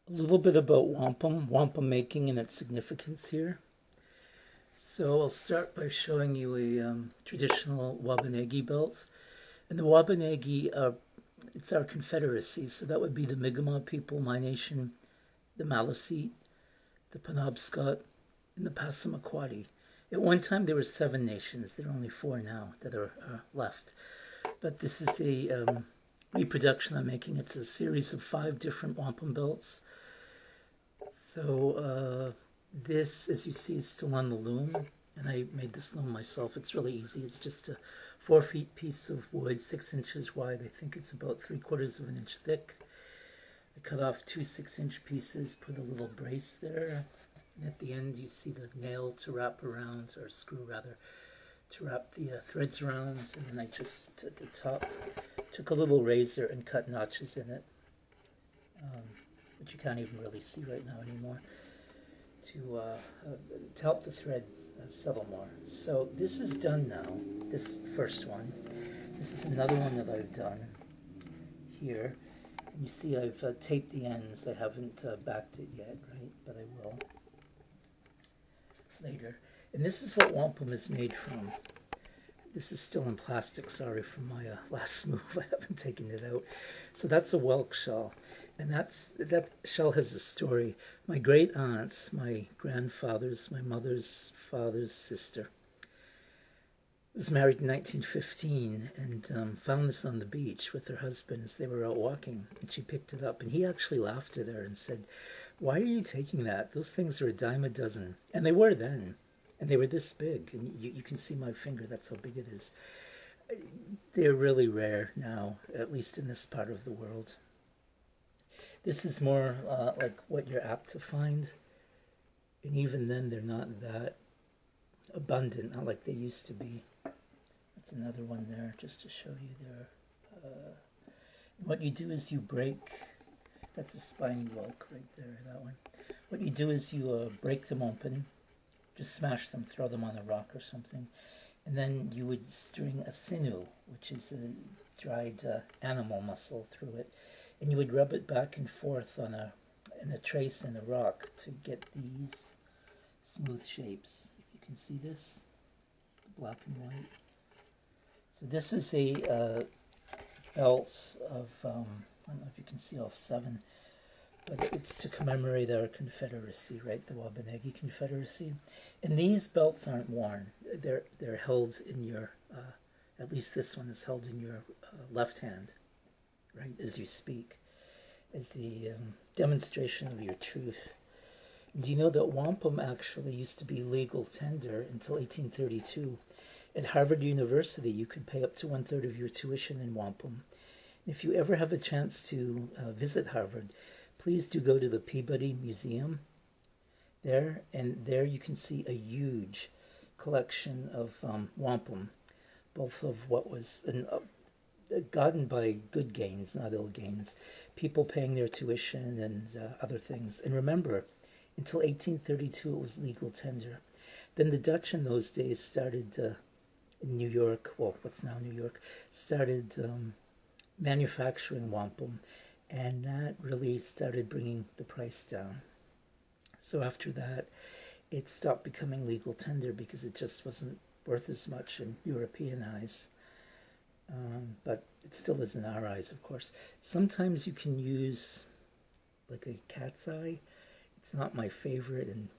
A little bit about wampum making and its significance here. So I'll start by showing you a traditional Wabanegi belt. And the Wabanegi, it's our confederacy. So that would be the Mi'kmaq people, my nation, the Maliseet, the Penobscot, and the Passamaquoddy. At one time there were 7 nations. There are only 4 now that are left. But this is a reproduction I'm making. It's a series of 5 different wampum belts. So this, as you see, is still on the loom, and I made this loom myself. It's really easy. It's just a 4 feet piece of wood, 6 inches wide. I think it's about 3/4 of an inch thick. I cut off 2 6-inch pieces, put a little brace there. And at the end, you see the nail to wrap around, or screw rather, to wrap the threads around. And then I just, at the top, took a little razor and cut notches in it, which you can't even really see right now anymore, to help the thread settle more. So this is done now, this first one. This is another one that I've done here. And you see I've taped the ends. I haven't backed it yet, right? But I will later. And this is what wampum is made from. This is still in plastic, sorry for my last move. I haven't taken it out. So that's a whelk shell. And that shell has a story. My great aunts, my grandfather's, my mother's father's sister, was married in 1915 and found this on the beach with her husband as they were out walking. And she picked it up, and he actually laughed at her and said, "Why are you taking that? Those things are a dime a dozen." And they were then. And they were this big. And you can see my finger, that's how big it is. They're really rare now, at least in this part of the world. This is more like what you're apt to find. And even then, they're not that abundant, not like they used to be. That's another one there, just to show you there. What you do is you break, that's a spiny whelk right there, that one. What you do is you break them open, just smash them, throw them on a rock or something. And then you would string a sinew, which is a dried animal muscle, through it. And you would rub it back and forth on in a trace in a rock to get these smooth shapes. If you can see this, black and white. So this is a belt of, I don't know if you can see all 7, but it's to commemorate our confederacy, right? The Wabanegi Confederacy. And these belts aren't worn. They're held in your, at least this one is held in your left hand, right, as you speak, as the demonstration of your truth. Do you know that wampum actually used to be legal tender until 1832? At Harvard University, you could pay up to 1/3 of your tuition in wampum. If you ever have a chance to visit Harvard, please do go to the Peabody Museum there, and there you can see a huge collection of wampum, both of what was gotten by good gains, not ill gains, people paying their tuition and other things. And remember, until 1832 it was legal tender. Then the Dutch in those days started in New York, well, what's now New York, started manufacturing wampum, and that really started bringing the price down. So after that, it stopped becoming legal tender because it just wasn't worth as much in European eyes. But it still is in our eyes, of course. Sometimes you can use like a cat's eye. It's not my favorite, and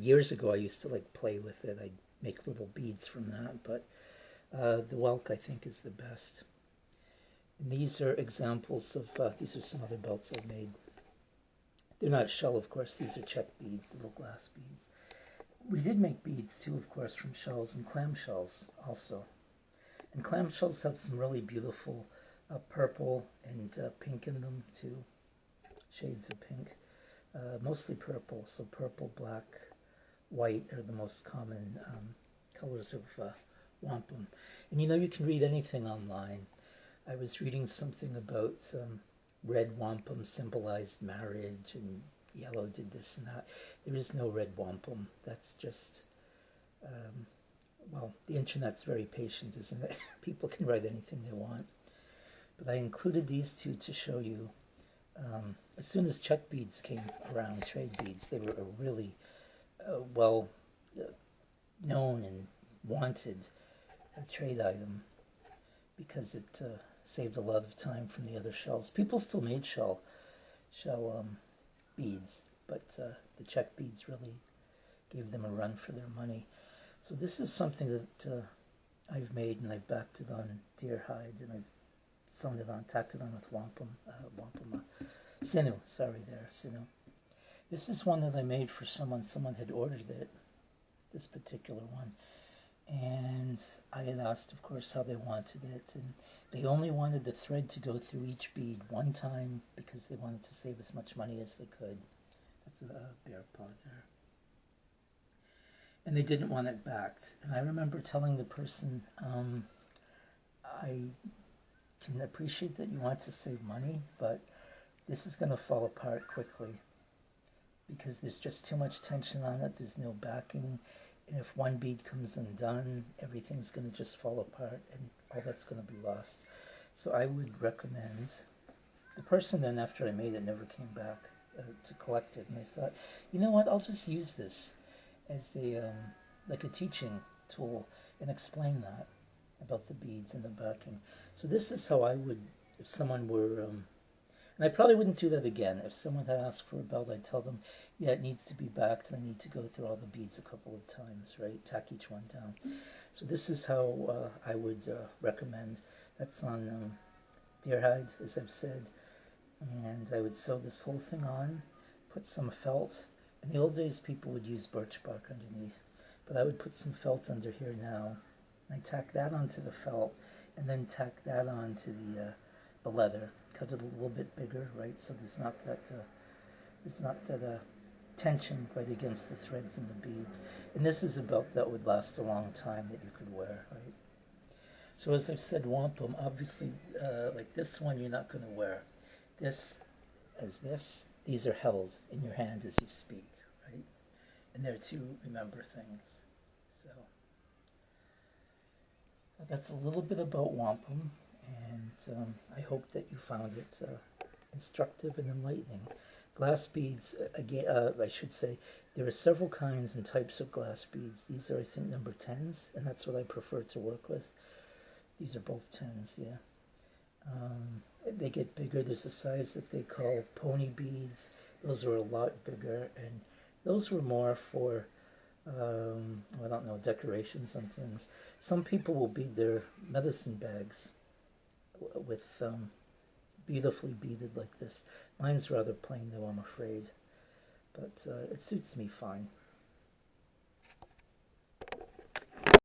years ago I used to like play with it. I'd make little beads from that, but the whelk I think is the best. And these are examples of, these are some other belts I've made. They're not shell, of course. These are check beads, little glass beads. We did make beads too, of course, from shells and clam shells also. And clam shells have some really beautiful purple and pink in them too, shades of pink. Mostly purple, so purple, black, white are the most common colors of wampum. And you know, you can read anything online. I was reading something about red wampum symbolized marriage, and yellow did this and that. There is no red wampum. That's just, well, the internet's very patient, isn't it? People can write anything they want. But I included these two to show you As soon as check beads came around, trade beads, they were a really well uh, known and wanted trade item because it saved a lot of time from the other shells. People still made shell beads, but the check beads really gave them a run for their money. So this is something that I've made, and I've backed it on deer hide, and I've sewn it on, tacked it on with wampum, sinew. Sorry, there, sinew. This is one that I made for someone. Someone had ordered it, this particular one, and I had asked, of course, how they wanted it, and they only wanted the thread to go through each bead one time because they wanted to save as much money as they could. That's a bear paw there. And they didn't want it backed. And I remember telling the person, I can appreciate that you want to save money, but this is going to fall apart quickly because there's just too much tension on it. There's no backing. And if one bead comes undone, everything's going to just fall apart and all that's going to be lost. So I would recommend, the person then after I made it never came back to collect it. And I thought, you know what, I'll just use this as a like a teaching tool and explain that about the beads and the backing. So this is how I would, if someone were, and I probably wouldn't do that again. If someone had asked for a belt, I'd tell them, yeah, it needs to be backed. I need to go through all the beads a couple of times, right? Tack each one down. So this is how I would recommend. That's on deer hide, as I've said. And I would sew this whole thing on, put some felt. In the old days, people would use birch bark underneath, but I would put some felt under here now. I tack that onto the felt, and then tack that onto the leather. Cut it a little bit bigger, right? So there's not that tension right against the threads and the beads. And this is a belt that would last a long time that you could wear, right? So as I've said, wampum, obviously, like this one, you're not going to wear. This, these are held in your hand as you speak, right? And they're to remember things. So that's a little bit about wampum, and I hope that you found it instructive and enlightening. Glass beads, again, I should say, there are several kinds and types of glass beads. These are, I think, number 10s, and that's what I prefer to work with. These are both 10s, yeah. They get bigger. There's a size that they call pony beads. Those are a lot bigger, and those were more for, I don't know, decorations on things. Some people will bead their medicine bags with beautifully beaded like this. Mine's rather plain though, I'm afraid, but it suits me fine.